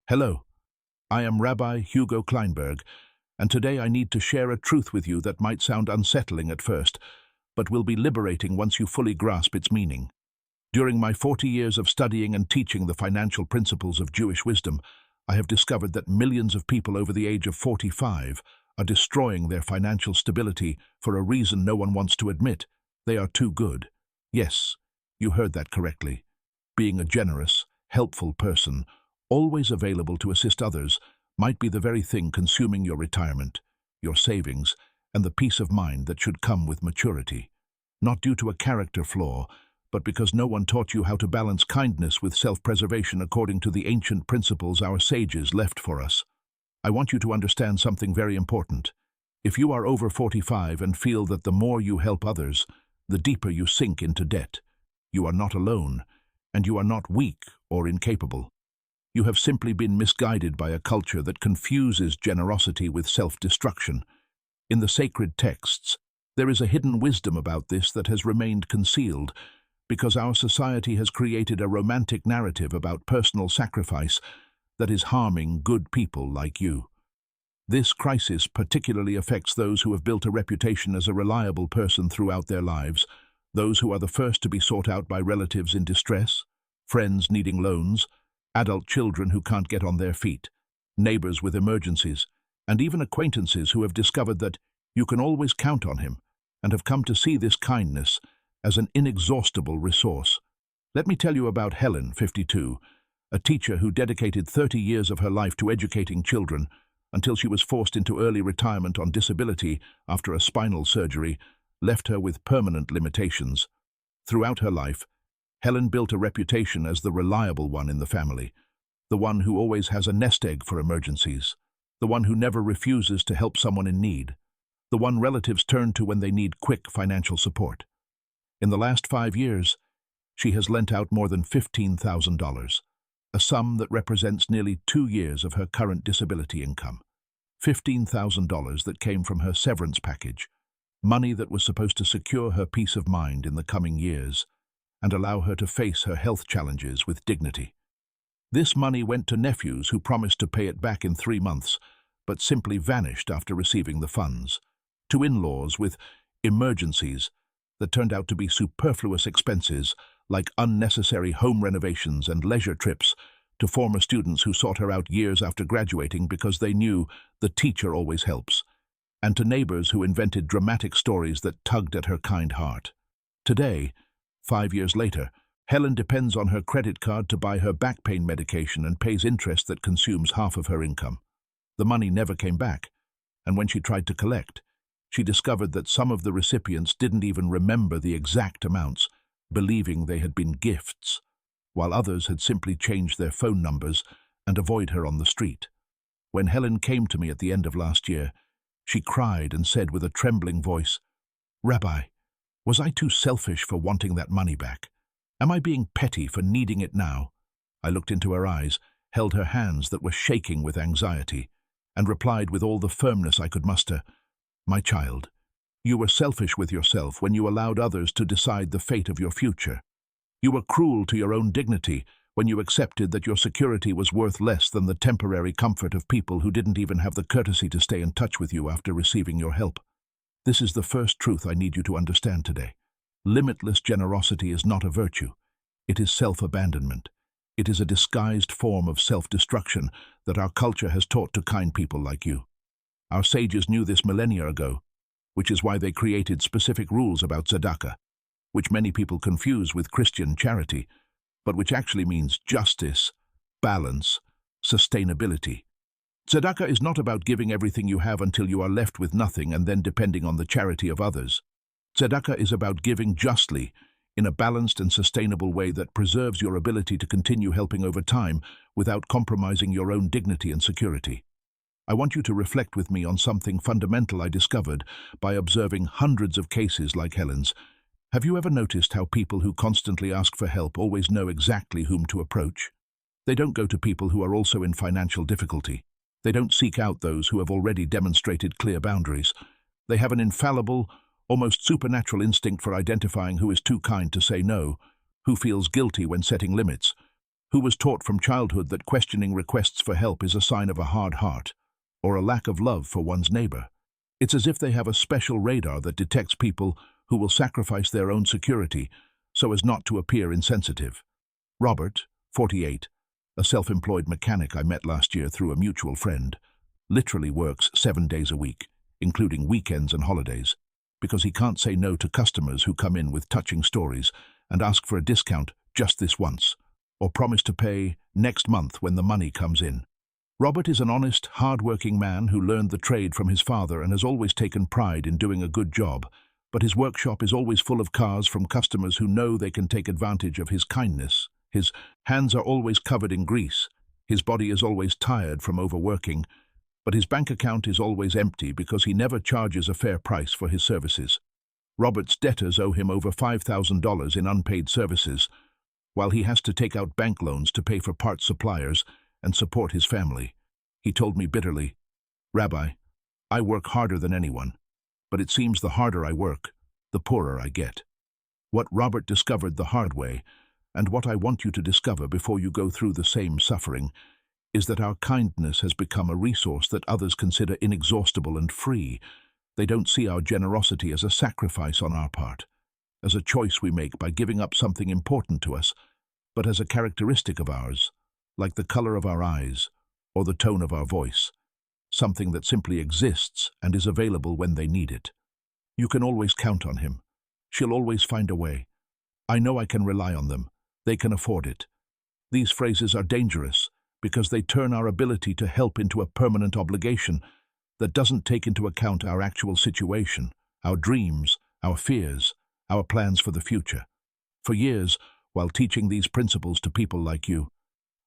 Hello, I am Rabbi Hugo Kleinberg, and today I need to share a truth with you that might sound unsettling at first, but will be liberating once you fully grasp its meaning. During my 40 years of studying and teaching the financial principles of Jewish wisdom, I have discovered that millions of people over the age of 45 are destroying their financial stability for a reason no one wants to admit. They are too good. Yes, you heard that correctly. Being a generous, helpful person, always available to assist others, might be the very thing consuming your retirement, your savings, and the peace of mind that should come with maturity. Not due to a character flaw, but because no one taught you how to balance kindness with self-preservation according to the ancient principles our sages left for us. I want you to understand something very important. If you are over 45 and feel that the more you help others, the deeper you sink into debt, you are not alone, and you are not weak or incapable. You have simply been misguided by a culture that confuses generosity with self-destruction. In the sacred texts, there is a hidden wisdom about this that has remained concealed, because our society has created a romantic narrative about personal sacrifice that is harming good people like you. This crisis particularly affects those who have built a reputation as a reliable person throughout their lives, those who are the first to be sought out by relatives in distress, friends needing loans, adult children who can't get on their feet, neighbors with emergencies, and even acquaintances who have discovered that you can always count on him and have come to see this kindness as an inexhaustible resource. Let me tell you about Helen, 52, a teacher who dedicated 30 years of her life to educating children until she was forced into early retirement on disability after a spinal surgery left her with permanent limitations. Throughout her life, Helen built a reputation as the reliable one in the family, the one who always has a nest egg for emergencies, the one who never refuses to help someone in need, the one relatives turn to when they need quick financial support. In the last 5 years, she has lent out more than $15,000, a sum that represents nearly 2 years of her current disability income. $15,000 that came from her severance package, money that was supposed to secure her peace of mind in the coming years and allow her to face her health challenges with dignity. This money went to nephews who promised to pay it back in 3 months, but simply vanished after receiving the funds, to in-laws with emergencies that turned out to be superfluous expenses like unnecessary home renovations and leisure trips, to former students who sought her out years after graduating because they knew the teacher always helps, and to neighbors who invented dramatic stories that tugged at her kind heart. Today, 5 years later, Helen depends on her credit card to buy her back pain medication and pays interest that consumes half of her income. The money never came back, and when she tried to collect, she discovered that some of the recipients didn't even remember the exact amounts, believing they had been gifts, while others had simply changed their phone numbers and avoided her on the street. When Helen came to me at the end of last year, she cried and said with a trembling voice, "Rabbi, was I too selfish for wanting that money back? Am I being petty for needing it now?" I looked into her eyes, held her hands that were shaking with anxiety, and replied with all the firmness I could muster, "My child, you were selfish with yourself when you allowed others to decide the fate of your future. You were cruel to your own dignity when you accepted that your security was worth less than the temporary comfort of people who didn't even have the courtesy to stay in touch with you after receiving your help. This is the first truth I need you to understand today. Limitless generosity is not a virtue. It is self-abandonment. It is a disguised form of self-destruction that our culture has taught to kind people like you. Our sages knew this millennia ago, which is why they created specific rules about tzedakah, which many people confuse with Christian charity, but which actually means justice, balance, sustainability. Tzedakah is not about giving everything you have until you are left with nothing and then depending on the charity of others. Tzedakah is about giving justly, in a balanced and sustainable way that preserves your ability to continue helping over time without compromising your own dignity and security. I want you to reflect with me on something fundamental I discovered by observing hundreds of cases like Helen's. Have you ever noticed how people who constantly ask for help always know exactly whom to approach? They don't go to people who are also in financial difficulty. They don't seek out those who have already demonstrated clear boundaries. They have an infallible, almost supernatural instinct for identifying who is too kind to say no, who feels guilty when setting limits, who was taught from childhood that questioning requests for help is a sign of a hard heart or a lack of love for one's neighbor. It's as if they have a special radar that detects people who will sacrifice their own security so as not to appear insensitive. Robert, 48, a self-employed mechanic I met last year through a mutual friend, literally works 7 days a week, including weekends and holidays, because he can't say no to customers who come in with touching stories and ask for a discount just this once, or promise to pay next month when the money comes in. Robert is an honest, hard-working man who learned the trade from his father and has always taken pride in doing a good job, but his workshop is always full of cars from customers who know they can take advantage of his kindness. His hands are always covered in grease, his body is always tired from overworking, but his bank account is always empty because he never charges a fair price for his services. Robert's debtors owe him over $5,000 in unpaid services, while he has to take out bank loans to pay for parts suppliers and support his family. He told me bitterly, "Rabbi, I work harder than anyone, but it seems the harder I work, the poorer I get." What Robert discovered the hard way, and what I want you to discover before you go through the same suffering, is that our kindness has become a resource that others consider inexhaustible and free. They don't see our generosity as a sacrifice on our part, as a choice we make by giving up something important to us, but as a characteristic of ours, like the color of our eyes or the tone of our voice, something that simply exists and is available when they need it. You can always count on him. She'll always find a way. I know I can rely on them. They can afford it. These phrases are dangerous because they turn our ability to help into a permanent obligation that doesn't take into account our actual situation, our dreams, our fears, our plans for the future. For years, while teaching these principles to people like you,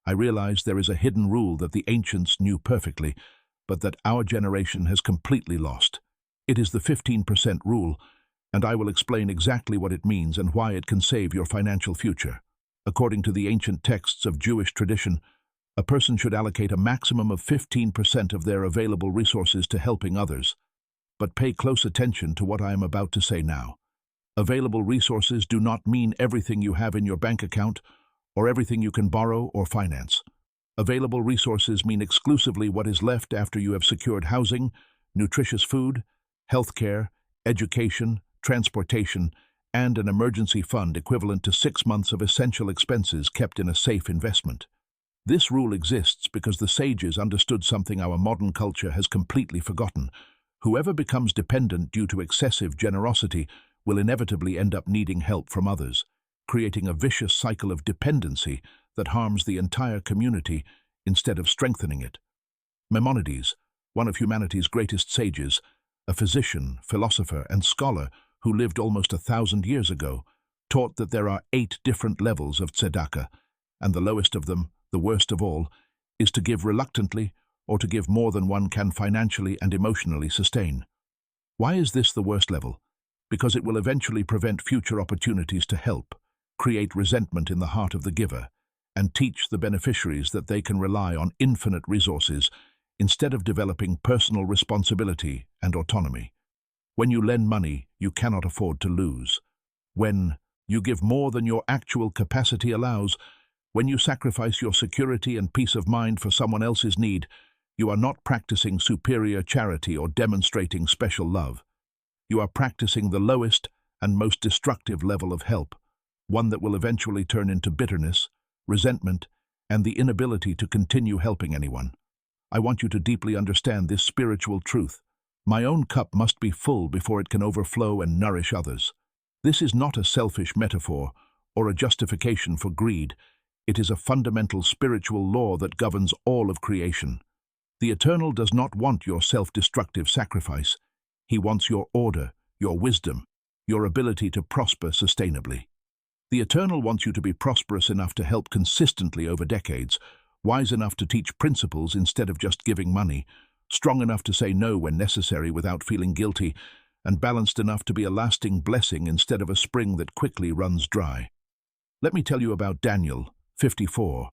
I realized there is a hidden rule that the ancients knew perfectly, but that our generation has completely lost. It is the 15% rule, and I will explain exactly what it means and why it can save your financial future. According to the ancient texts of Jewish tradition, a person should allocate a maximum of 15% of their available resources to helping others. But pay close attention to what I am about to say now. Available resources do not mean everything you have in your bank account or everything you can borrow or finance. Available resources mean exclusively what is left after you have secured housing, nutritious food, health care, education, transportation, and an emergency fund equivalent to 6 months of essential expenses kept in a safe investment. This rule exists because the sages understood something our modern culture has completely forgotten. Whoever becomes dependent due to excessive generosity will inevitably end up needing help from others, creating a vicious cycle of dependency that harms the entire community instead of strengthening it. Maimonides, one of humanity's greatest sages, a physician, philosopher, and scholar who lived almost 1,000 years ago, taught that there are 8 different levels of tzedakah, and the lowest of them, the worst of all, is to give reluctantly or to give more than one can financially and emotionally sustain. Why is this the worst level? Because it will eventually prevent future opportunities to help, create resentment in the heart of the giver, and teach the beneficiaries that they can rely on infinite resources instead of developing personal responsibility and autonomy. When you lend money, you cannot afford to lose. When you give more than your actual capacity allows, when you sacrifice your security and peace of mind for someone else's need, you are not practicing superior charity or demonstrating special love. You are practicing the lowest and most destructive level of help, one that will eventually turn into bitterness, resentment, and the inability to continue helping anyone. I want you to deeply understand this spiritual truth. My own cup must be full before it can overflow and nourish others. This is not a selfish metaphor or a justification for greed. It is a fundamental spiritual law that governs all of creation. The Eternal does not want your self-destructive sacrifice. He wants your order, your wisdom, your ability to prosper sustainably. The Eternal wants you to be prosperous enough to help consistently over decades, wise enough to teach principles instead of just giving money, strong enough to say no when necessary without feeling guilty, and balanced enough to be a lasting blessing instead of a spring that quickly runs dry. Let me tell you about Daniel, 54,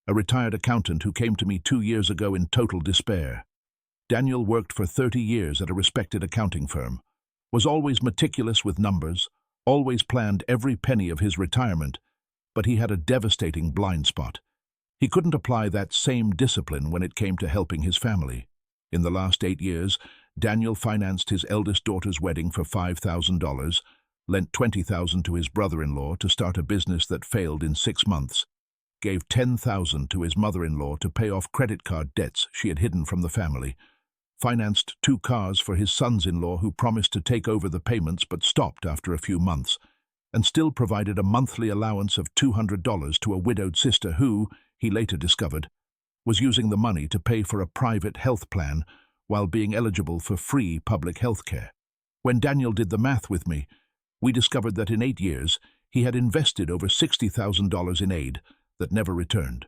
a retired accountant who came to me 2 years ago in total despair. Daniel worked for 30 years at a respected accounting firm, was always meticulous with numbers, always planned every penny of his retirement, but he had a devastating blind spot. He couldn't apply that same discipline when it came to helping his family. In the last 8 years, Daniel financed his eldest daughter's wedding for $5,000, lent $20,000 to his brother-in-law to start a business that failed in 6 months, gave $10,000 to his mother-in-law to pay off credit card debts she had hidden from the family, financed 2 cars for his sons-in-law who promised to take over the payments but stopped after a few months, and still provided a monthly allowance of $200 to a widowed sister who, he later discovered, was using the money to pay for a private health plan while being eligible for free public health care. When Daniel did the math with me, we discovered that in 8 years he had invested over $60,000 in aid that never returned.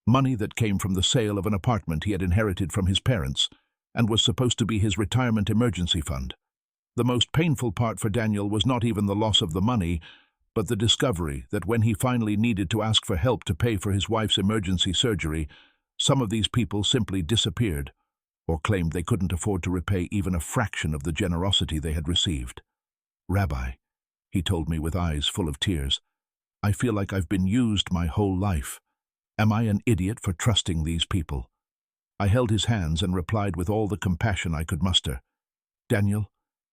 Money that came from the sale of an apartment he had inherited from his parents and was supposed to be his retirement emergency fund. The most painful part for Daniel was not even the loss of the money, but the discovery that when he finally needed to ask for help to pay for his wife's emergency surgery, some of these people simply disappeared or claimed they couldn't afford to repay even a fraction of the generosity they had received. "Rabbi," he told me with eyes full of tears, "I feel like I've been used my whole life. Am I an idiot for trusting these people?" I held his hands and replied with all the compassion I could muster, "Daniel,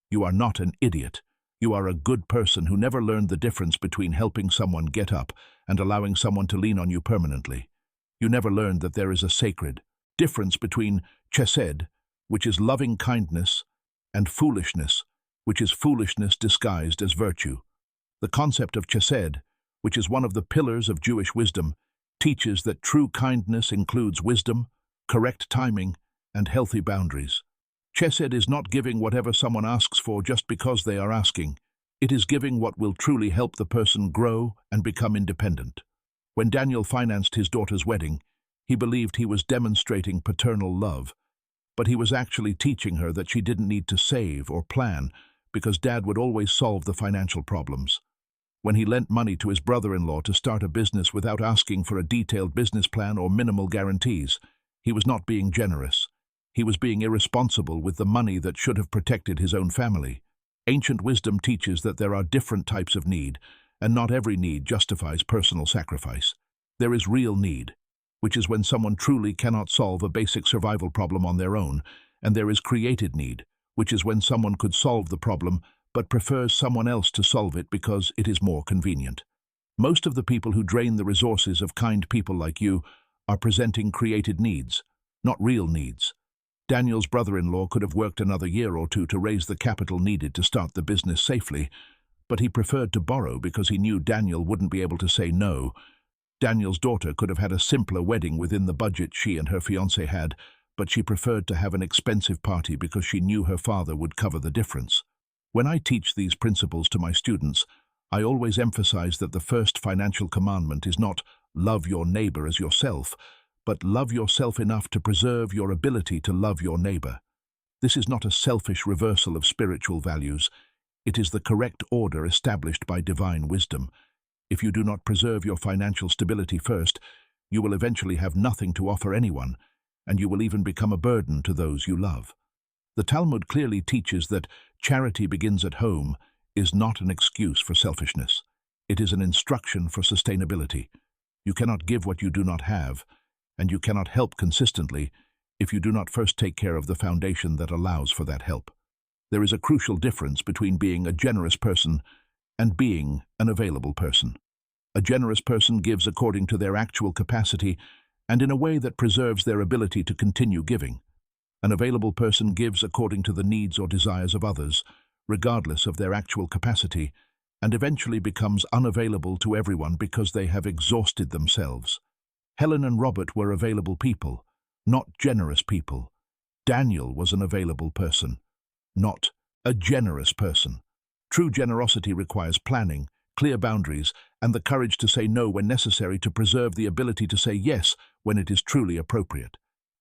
you are not an idiot. You are a good person who never learned the difference between helping someone get up and allowing someone to lean on you permanently. You never learned that there is a sacred difference between chesed, which is loving kindness, and foolishness, which is foolishness disguised as virtue. The concept of chesed, which is one of the pillars of Jewish wisdom, teaches that true kindness includes wisdom, correct timing, and healthy boundaries. Chesed is not giving whatever someone asks for just because they are asking. It is giving what will truly help the person grow and become independent. When Daniel financed his daughter's wedding, he believed he was demonstrating paternal love, but he was actually teaching her that she didn't need to save or plan because Dad would always solve the financial problems. When he lent money to his brother-in-law to start a business without asking for a detailed business plan or minimal guarantees, he was not being generous. He was being irresponsible with the money that should have protected his own family. Ancient wisdom teaches that there are different types of need, and not every need justifies personal sacrifice. There is real need, which is when someone truly cannot solve a basic survival problem on their own, and there is created need, which is when someone could solve the problem but prefers someone else to solve it because it is more convenient. Most of the people who drain the resources of kind people like you are presenting created needs, not real needs. Daniel's brother-in-law could have worked another year or two to raise the capital needed to start the business safely, but he preferred to borrow because he knew Daniel wouldn't be able to say no. Daniel's daughter could have had a simpler wedding within the budget she and her fiancé had, but she preferred to have an expensive party because she knew her father would cover the difference. When I teach these principles to my students, I always emphasize that the first financial commandment is not love your neighbor as yourself, but love yourself enough to preserve your ability to love your neighbor. This is not a selfish reversal of spiritual values. It is the correct order established by divine wisdom. If you do not preserve your financial stability first, you will eventually have nothing to offer anyone, and you will even become a burden to those you love. The Talmud clearly teaches that charity begins at home is not an excuse for selfishness. It is an instruction for sustainability. You cannot give what you do not have, and you cannot help consistently if you do not first take care of the foundation that allows for that help. There is a crucial difference between being a generous person and being an available person. A generous person gives according to their actual capacity and in a way that preserves their ability to continue giving. An available person gives according to the needs or desires of others, regardless of their actual capacity, and eventually becomes unavailable to everyone because they have exhausted themselves. Helen and Robert were available people, not generous people. Daniel was an available person, not a generous person. True generosity requires planning, clear boundaries, and the courage to say no when necessary to preserve the ability to say yes when it is truly appropriate.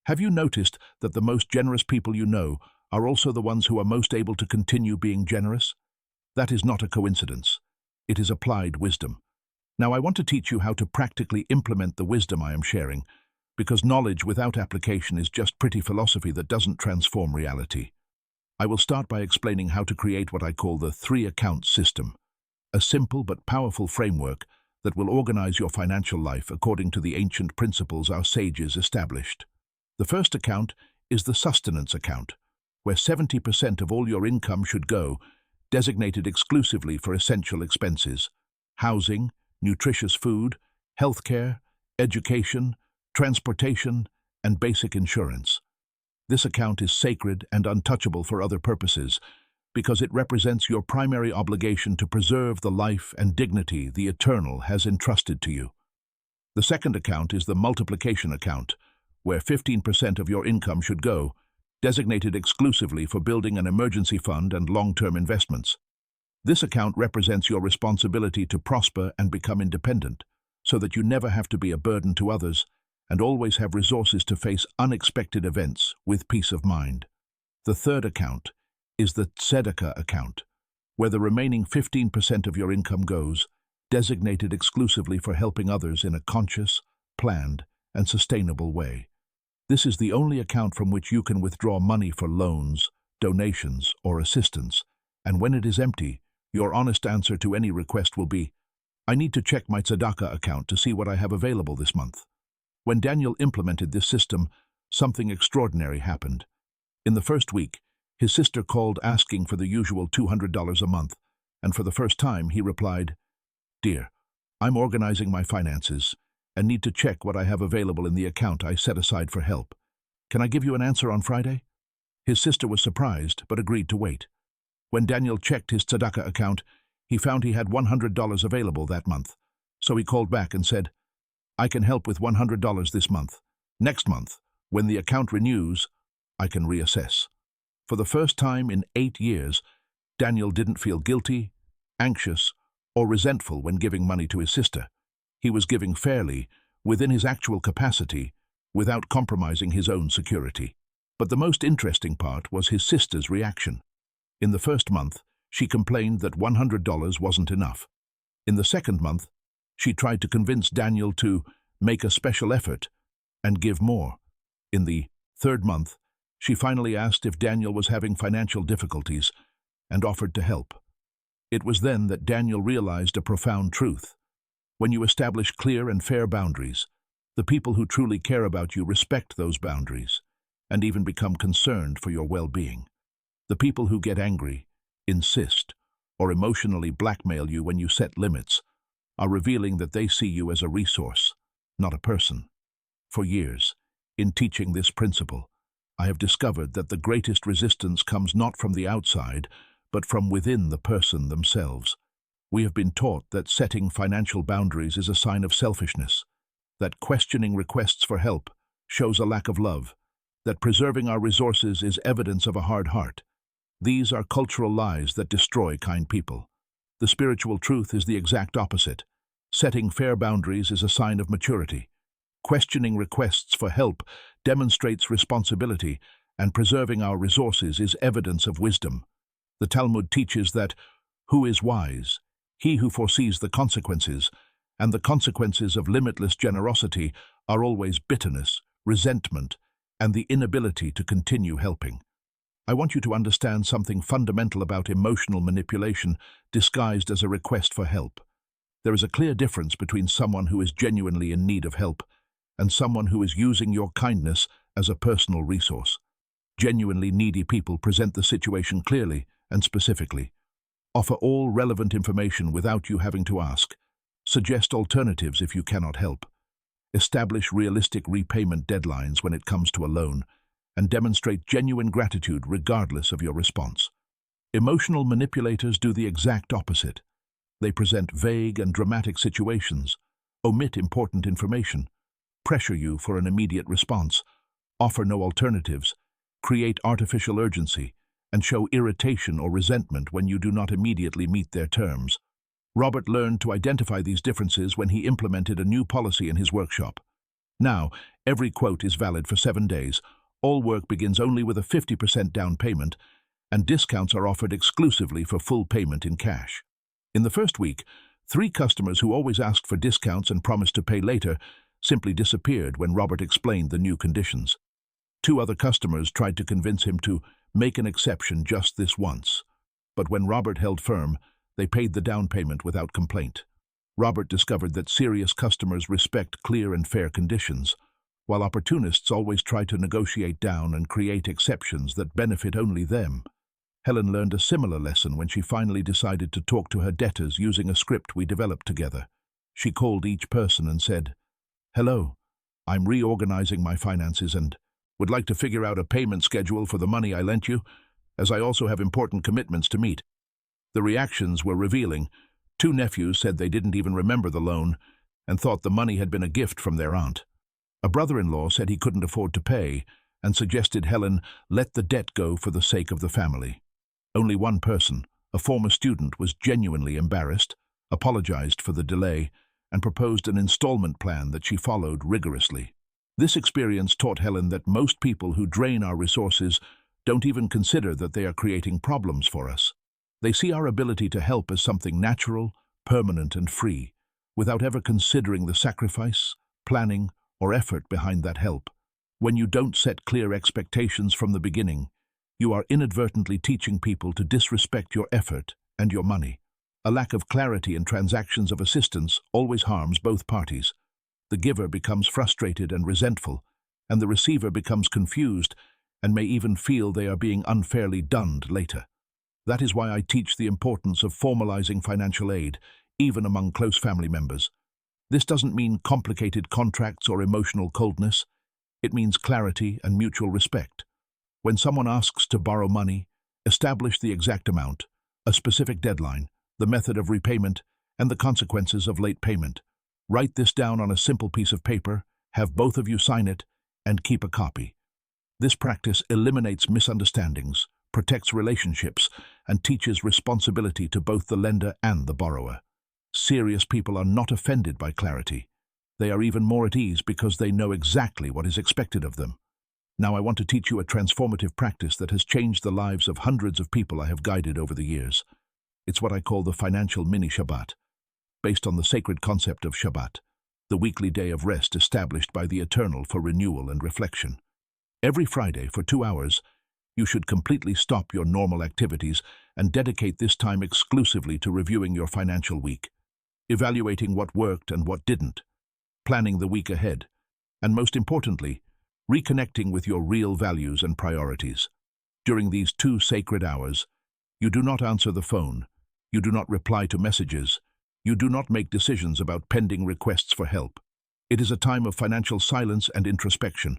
Have you noticed that the most generous people you know are also the ones who are most able to continue being generous? That is not a coincidence. It is applied wisdom. Now I want to teach you how to practically implement the wisdom I am sharing, because knowledge without application is just pretty philosophy that doesn't transform reality. I will start by explaining how to create what I call the 3 account system, a simple but powerful framework that will organize your financial life according to the ancient principles our sages established. The first account is the sustenance account, where 70% of all your income should go, designated exclusively for essential expenses: housing, nutritious food, healthcare, education, transportation, and basic insurance. This account is sacred and untouchable for other purposes because it represents your primary obligation to preserve the life and dignity the Eternal has entrusted to you. The second account is the multiplication account, where 15% of your income should go, designated exclusively for building an emergency fund and long-term investments. This account represents your responsibility to prosper and become independent, so that you never have to be a burden to others and always have resources to face unexpected events with peace of mind. The third account is the tzedakah account, where the remaining 15% of your income goes, designated exclusively for helping others in a conscious, planned, and sustainable way. This is the only account from which you can withdraw money for loans, donations, or assistance, and when it is empty, your honest answer to any request will be, "I need to check my tzedakah account to see what I have available this month." When Daniel implemented this system, something extraordinary happened. In the first week, his sister called asking for the usual $200 a month, and for the first time he replied, "Dear, I'm organizing my finances and need to check what I have available in the account I set aside for help. Can I give you an answer on Friday?" His sister was surprised, but agreed to wait. When Daniel checked his tzedakah account, he found he had $100 available that month, so he called back and said, "I can help with $100 this month. Next month, when the account renews, I can reassess." For the first time in 8 years, Daniel didn't feel guilty, anxious, or resentful when giving money to his sister. He was giving fairly, within his actual capacity, without compromising his own security. But the most interesting part was his sister's reaction. In the first month, she complained that $100 wasn't enough. In the second month, she tried to convince Daniel to make a special effort and give more. In the third month, she finally asked if Daniel was having financial difficulties and offered to help. It was then that Daniel realized a profound truth. When you establish clear and fair boundaries, the people who truly care about you respect those boundaries and even become concerned for your well-being. The people who get angry, insist, or emotionally blackmail you when you set limits are revealing that they see you as a resource, not a person. For years, in teaching this principle, I have discovered that the greatest resistance comes not from the outside, but from within the person themselves. We have been taught that setting financial boundaries is a sign of selfishness, that questioning requests for help shows a lack of love, that preserving our resources is evidence of a hard heart. These are cultural lies that destroy kind people. The spiritual truth is the exact opposite. Setting fair boundaries is a sign of maturity. Questioning requests for help demonstrates responsibility, and preserving our resources is evidence of wisdom. The Talmud teaches that, "Who is wise? He who foresees the consequences, and the consequences of limitless generosity are always bitterness, resentment, and the inability to continue helping." I want you to understand something fundamental about emotional manipulation disguised as a request for help. There is a clear difference between someone who is genuinely in need of help and someone who is using your kindness as a personal resource. Genuinely needy people present the situation clearly and specifically, offer all relevant information without you having to ask, suggest alternatives if you cannot help, establish realistic repayment deadlines when it comes to a loan, and demonstrate genuine gratitude regardless of your response. Emotional manipulators do the exact opposite. They present vague and dramatic situations, omit important information, pressure you for an immediate response, offer no alternatives, create artificial urgency, and show irritation or resentment when you do not immediately meet their terms. Robert learned to identify these differences when he implemented a new policy in his workshop. Now, every quote is valid for 7 days, all work begins only with a 50% down payment, and discounts are offered exclusively for full payment in cash. In the first week, 3 customers who always asked for discounts and promised to pay later simply disappeared when Robert explained the new conditions. 2 other customers tried to convince him to make an exception just this once, but when Robert held firm, they paid the down payment without complaint. Robert discovered that serious customers respect clear and fair conditions, while opportunists always try to negotiate down and create exceptions that benefit only them. Helen learned a similar lesson when she finally decided to talk to her debtors using a script we developed together. She called each person and said, "Hello, I'm reorganizing my finances and would like to figure out a payment schedule for the money I lent you, as I also have important commitments to meet." The reactions were revealing. 2 nephews said they didn't even remember the loan and thought the money had been a gift from their aunt. A brother-in-law said he couldn't afford to pay and suggested Helen let the debt go for the sake of the family. Only one person, a former student, was genuinely embarrassed, apologized for the delay, and proposed an installment plan that she followed rigorously. This experience taught Helen that most people who drain our resources don't even consider that they are creating problems for us. They see our ability to help as something natural, permanent, and free, without ever considering the sacrifice, planning, or effort behind that help. When you don't set clear expectations from the beginning, you are inadvertently teaching people to disrespect your effort and your money. A lack of clarity in transactions of assistance always harms both parties. The giver becomes frustrated and resentful, and the receiver becomes confused and may even feel they are being unfairly dunned later. That is why I teach the importance of formalizing financial aid, even among close family members. This doesn't mean complicated contracts or emotional coldness. It means clarity and mutual respect. When someone asks to borrow money, establish the exact amount, a specific deadline, the method of repayment, and the consequences of late payment. Write this down on a simple piece of paper, have both of you sign it, and keep a copy. This practice eliminates misunderstandings, protects relationships, and teaches responsibility to both the lender and the borrower. Serious people are not offended by clarity. They are even more at ease because they know exactly what is expected of them. Now I want to teach you a transformative practice that has changed the lives of hundreds of people I have guided over the years. It's what I call the financial mini-Shabbat, based on the sacred concept of Shabbat, the weekly day of rest established by the Eternal for renewal and reflection. Every Friday, for 2 hours, you should completely stop your normal activities and dedicate this time exclusively to reviewing your financial week, evaluating what worked and what didn't, planning the week ahead, and most importantly, reconnecting with your real values and priorities. During these 2 sacred hours, you do not answer the phone, you do not reply to messages, you do not make decisions about pending requests for help. It is a time of financial silence and introspection.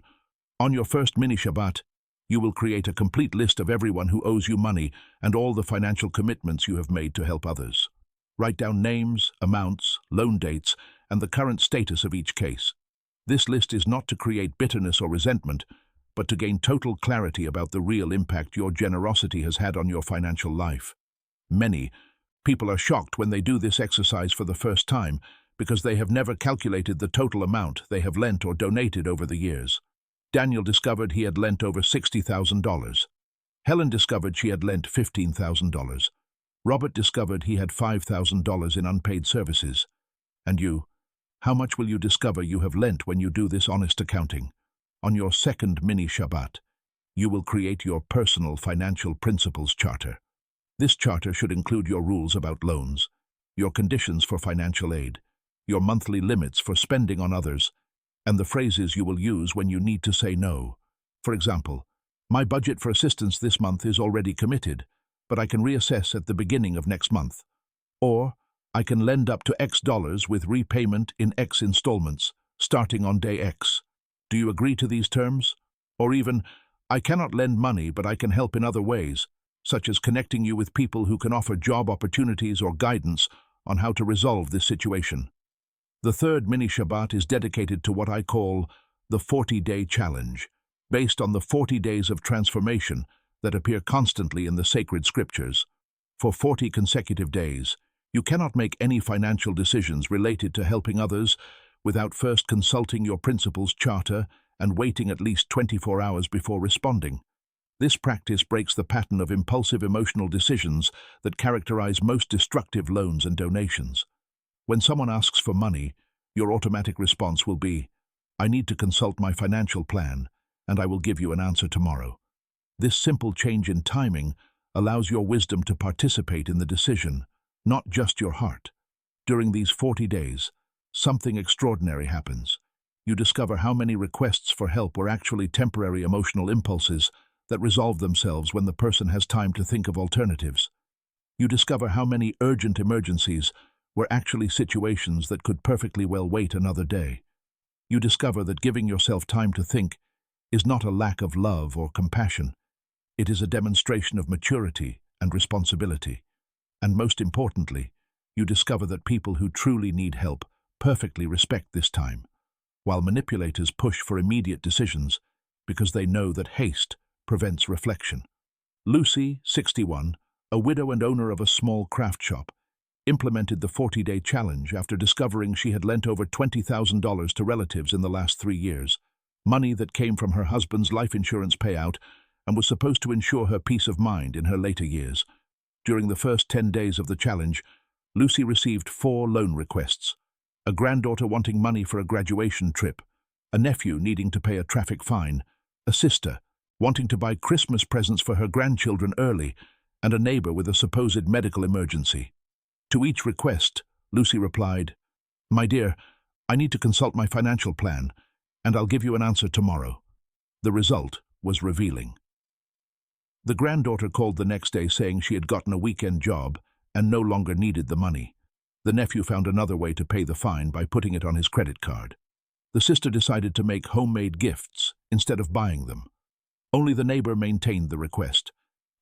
On your first mini-Shabbat, you will create a complete list of everyone who owes you money and all the financial commitments you have made to help others. Write down names, amounts, loan dates, and the current status of each case. This list is not to create bitterness or resentment, but to gain total clarity about the real impact your generosity has had on your financial life. Many people are shocked when they do this exercise for the first time because they have never calculated the total amount they have lent or donated over the years. Daniel discovered he had lent over $60,000. Helen discovered she had lent $15,000. Robert discovered he had $5,000 in unpaid services. And you? How much will you discover you have lent when you do this honest accounting? On your second mini-Shabbat, you will create your personal financial principles charter. This charter should include your rules about loans, your conditions for financial aid, your monthly limits for spending on others, and the phrases you will use when you need to say no. For example, my budget for assistance this month is already committed, but I can reassess at the beginning of next month. Or, I can lend up to X dollars with repayment in X installments, starting on day X. Do you agree to these terms? Or even, I cannot lend money, but I can help in other ways, such as connecting you with people who can offer job opportunities or guidance on how to resolve this situation. The third mini-Shabbat is dedicated to what I call the 40-day challenge, based on the 40 days of transformation that appear constantly in the sacred scriptures. For 40 consecutive days, you cannot make any financial decisions related to helping others without first consulting your principles charter and waiting at least 24 hours before responding. This practice breaks the pattern of impulsive emotional decisions that characterize most destructive loans and donations. When someone asks for money, your automatic response will be, I need to consult my financial plan, and I will give you an answer tomorrow. This simple change in timing allows your wisdom to participate in the decision, not just your heart. During these 40 days, something extraordinary happens. You discover how many requests for help were actually temporary emotional impulses that resolve themselves when the person has time to think of alternatives. You discover how many urgent emergencies were actually situations that could perfectly well wait another day. You discover that giving yourself time to think is not a lack of love or compassion. It is a demonstration of maturity and responsibility. And most importantly, you discover that people who truly need help perfectly respect this time, while manipulators push for immediate decisions because they know that haste prevents reflection. Lucy, 61, a widow and owner of a small craft shop, implemented the 40-day challenge after discovering she had lent over $20,000 to relatives in the last 3 years, money that came from her husband's life insurance payout and was supposed to ensure her peace of mind in her later years. During the first 10 days of the challenge, Lucy received 4 loan requests: a granddaughter wanting money for a graduation trip, a nephew needing to pay a traffic fine, a sister wanting to buy Christmas presents for her grandchildren early, and a neighbor with a supposed medical emergency. To each request, Lucy replied, "My dear, I need to consult my financial plan, and I'll give you an answer tomorrow." The result was revealing. The granddaughter called the next day saying she had gotten a weekend job and no longer needed the money. The nephew found another way to pay the fine by putting it on his credit card. The sister decided to make homemade gifts instead of buying them. Only the neighbor maintained the request,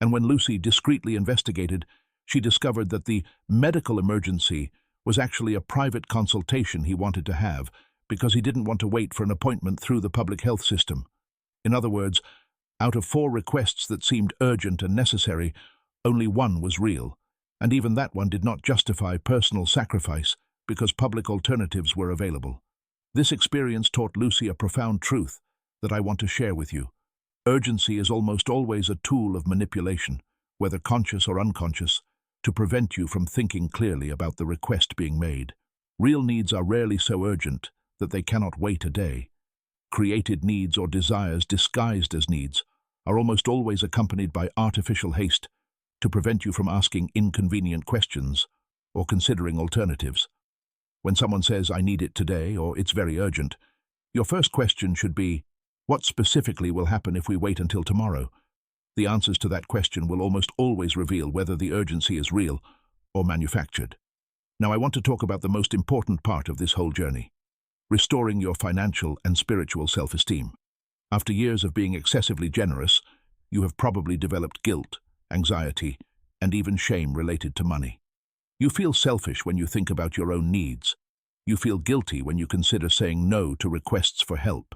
and when Lucy discreetly investigated, she discovered that the medical emergency was actually a private consultation he wanted to have because he didn't want to wait for an appointment through the public health system. In other words, out of 4 requests that seemed urgent and necessary, only 1 was real, and even that one did not justify personal sacrifice because public alternatives were available. This experience taught Lucy a profound truth that I want to share with you. Urgency is almost always a tool of manipulation, whether conscious or unconscious, to prevent you from thinking clearly about the request being made. Real needs are rarely so urgent that they cannot wait a day. Created needs or desires disguised as needs are almost always accompanied by artificial haste to prevent you from asking inconvenient questions or considering alternatives. When someone says, "I need it today," or "it's very urgent," your first question should be, what specifically will happen if we wait until tomorrow? The answers to that question will almost always reveal whether the urgency is real or manufactured. Now I want to talk about the most important part of this whole journey: restoring your financial and spiritual self-esteem. After years of being excessively generous, you have probably developed guilt, anxiety, and even shame related to money. You feel selfish when you think about your own needs. You feel guilty when you consider saying no to requests for help.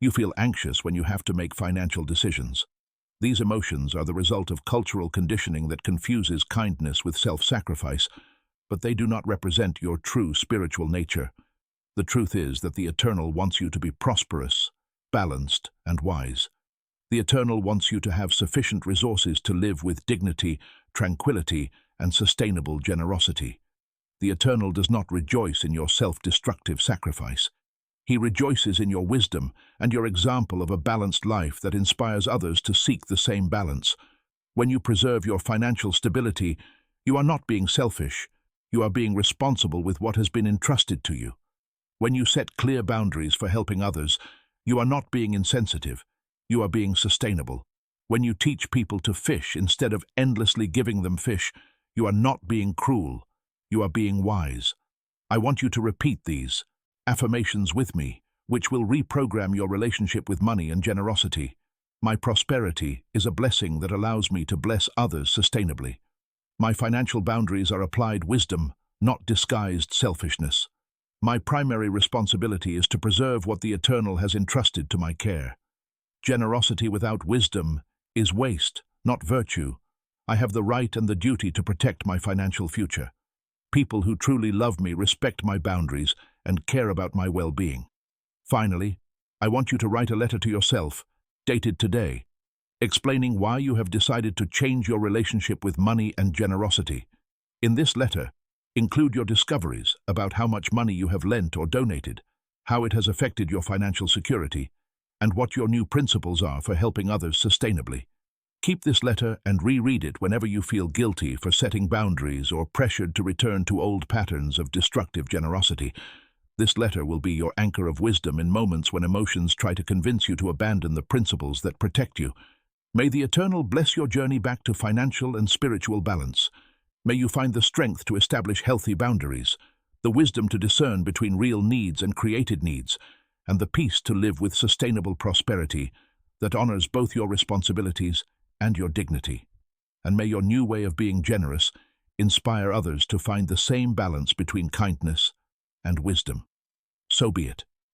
You feel anxious when you have to make financial decisions. These emotions are the result of cultural conditioning that confuses kindness with self-sacrifice, but they do not represent your true spiritual nature. The truth is that the Eternal wants you to be prosperous, balanced, and wise. The Eternal wants you to have sufficient resources to live with dignity, tranquility, and sustainable generosity. The Eternal does not rejoice in your self-destructive sacrifice. He rejoices in your wisdom and your example of a balanced life that inspires others to seek the same balance. When you preserve your financial stability, you are not being selfish. You are being responsible with what has been entrusted to you. When you set clear boundaries for helping others, you are not being insensitive. You are being sustainable. When you teach people to fish instead of endlessly giving them fish, you are not being cruel. You are being wise. I want you to repeat these affirmations with me, which will reprogram your relationship with money and generosity. My prosperity is a blessing that allows me to bless others sustainably. My financial boundaries are applied wisdom, not disguised selfishness. My primary responsibility is to preserve what the Eternal has entrusted to my care. Generosity without wisdom is waste, not virtue. I have the right and the duty to protect my financial future. People who truly love me respect my boundaries and care about my well-being. Finally, I want you to write a letter to yourself, dated today, explaining why you have decided to change your relationship with money and generosity. In this letter, include your discoveries about how much money you have lent or donated, how it has affected your financial security, and what your new principles are for helping others sustainably. Keep this letter and reread it whenever you feel guilty for setting boundaries or pressured to return to old patterns of destructive generosity. This letter will be your anchor of wisdom in moments when emotions try to convince you to abandon the principles that protect you. May the Eternal bless your journey back to financial and spiritual balance. May you find the strength to establish healthy boundaries, the wisdom to discern between real needs and created needs, and the peace to live with sustainable prosperity that honors both your responsibilities and your dignity. And may your new way of being generous inspire others to find the same balance between kindness and wisdom. So be it.